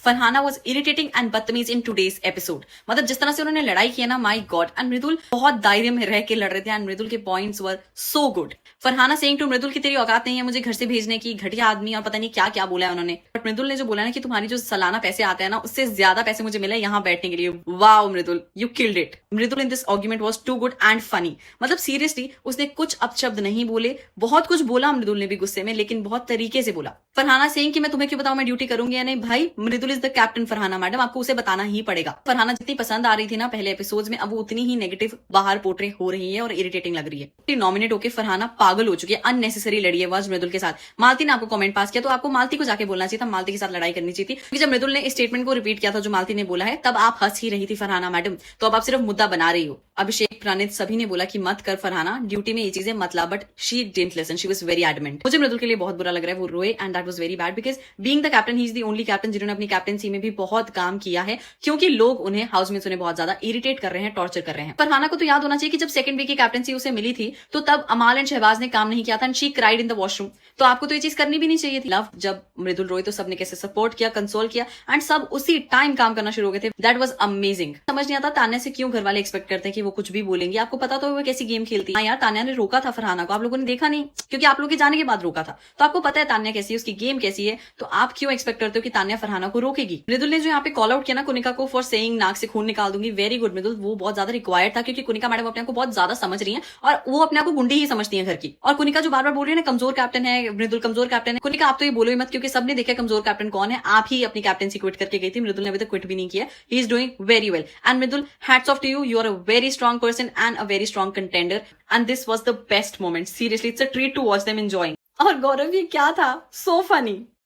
Farhana was irritating and बदतमीज in today's episode. मतलब जिस तरह से उन्होंने लड़ाई की है ना, माई गॉड। एंड मृदुल बहुत दायरे में रह के लड़ रहे थे एंड मृदुल के points were so good. Farhana saying to Mridul की तेरी औकात नहीं है मुझे घर से भेजने की, घटिया आदमी, और पता नहीं क्या क्या बोला है उन्होंने। बट मृदुल ने जो बोला ना कि तुम्हारी जो सालाना पैसे आते हैं ना, उससे ज्यादा पैसे मुझे मिले यहाँ बैठने के लिए। Wow Mridul, you killed it. Mridul in this argument was too good and funny. मतलब सीरियसली उसने कुछ अपशब्द नहीं बोले, बहुत कुछ बोला मृदुल ने भी गुस्से में, लेकिन बहुत तरीके से बोला। फरहाना सेइंग कि मैं तुम्हें क्यों बताऊं मैं ड्यूटी करूंगी या नहीं। भाई Mridul is the captain Farhana madam, आपको उसे बताना ही पड़ेगा। फरहाना जितनी पसंद आ रही थी ना पहले एपिसोड्स में, अब वो उतनी ही नेगेटिव बाहर पोर्ट्रे हो रही है और इरिटेटिंग लग रही है। नॉमिनेट होकर फरहाना पागल हो चुकी है, अननेसेसरी लड़ी है आज मृदुल के साथ। मालती ने आपको कमेंट पास किया तो आपको मालती को जाके बोलना चाहिए था, मालती के साथ लड़ाई करनी चाहिए थी। क्योंकि जब मृदुल ने इस स्टेटमेंट को रिपीट किया था जो मालती ने बोला है, तब आप हंस ही रही थी फरहाना मैडम, तो अब आप सिर्फ मुद्दा बना रही हो। अभिषेक, प्रणीत सभी ने बोला कि मत कर फरहाना, ड्यूटी में ये चीजें मत ला, but she didn't listen, she was very adamant. मुझे मृदुल के लिए बहुत बुरा लग रहा है, वो रोए and that was very bad because being the captain he is the only captain जिन्होंने अपनी कैप्टनसी में भी बहुत काम किया है, क्योंकि लोग उन्हें हाउसमेट्स उन्हें बहुत ज्यादा इरिटेट कर रहे हैं, टॉर्चर कर रहे हैं। फरहाना को तो याद होना चाहिए कि जब सेकंड वीक की कैप्टनसी उसे मिली थी तो तब अमाल एंड शहबाज ने काम नहीं किया था and she cried in the washroom. तो आपको तो ये चीज करनी भी नहीं चाहिए थी। लव, जब मृदुल रोए तो सबने कैसे सपोर्ट किया, कंसोल किया एंड सब उसी टाइम काम करना शुरू हो गए थे। That was amazing. समझ नहीं आता तान्या से क्यों घर वाले एक्सपेक्ट करते हैं कि वो कुछ भी बोलेंगे। आपको पता तो वो कैसी गेम खेलती है। यार तान्या ने रोका था फरहाना को, आप लोगों ने देखा नहीं क्योंकि आप लोगों के जाने के बाद रोका था, तो आपको पता है तान्या कैसी है, उसकी गेम कैसी है, तो आप क्यों एक्सपेक्ट करते हो कि तान्या फरहाना को रोकेगी। मृदुल ने जो यहाँ पे कॉल आउट किया ना कुनिका को फॉर सेइंग नाक से खून निकाल दूंगी, वेरी गुड मृदुल, वो बहुत ज्यादा रिक्वायर्ड था क्योंकि कुनिका मैडम अपने आप को बहुत ज्यादा समझ रही है और वो अपने आप को गुंडी ही समझती है घर की। और कुनिका जो बार बार बोल रही है ना कमजोर कैप्टन है मृदुल, कमजोर कैप्टन है। कुनिका आप तो ये बोलो ही मत क्योंकि सबने देखा कमजोर कैप्टन कौन है, आप ही अपनी कैप्टनसी क्विट करके गई थी। मृदुल ने अभी तक क्विट भी नहीं किया, he is doing very well and Mridul hats off to you, you are a very strong person and a very strong contender and this was the best moment. Seriously it's a treat to watch them enjoying. और गौरव ये क्या था, so funny.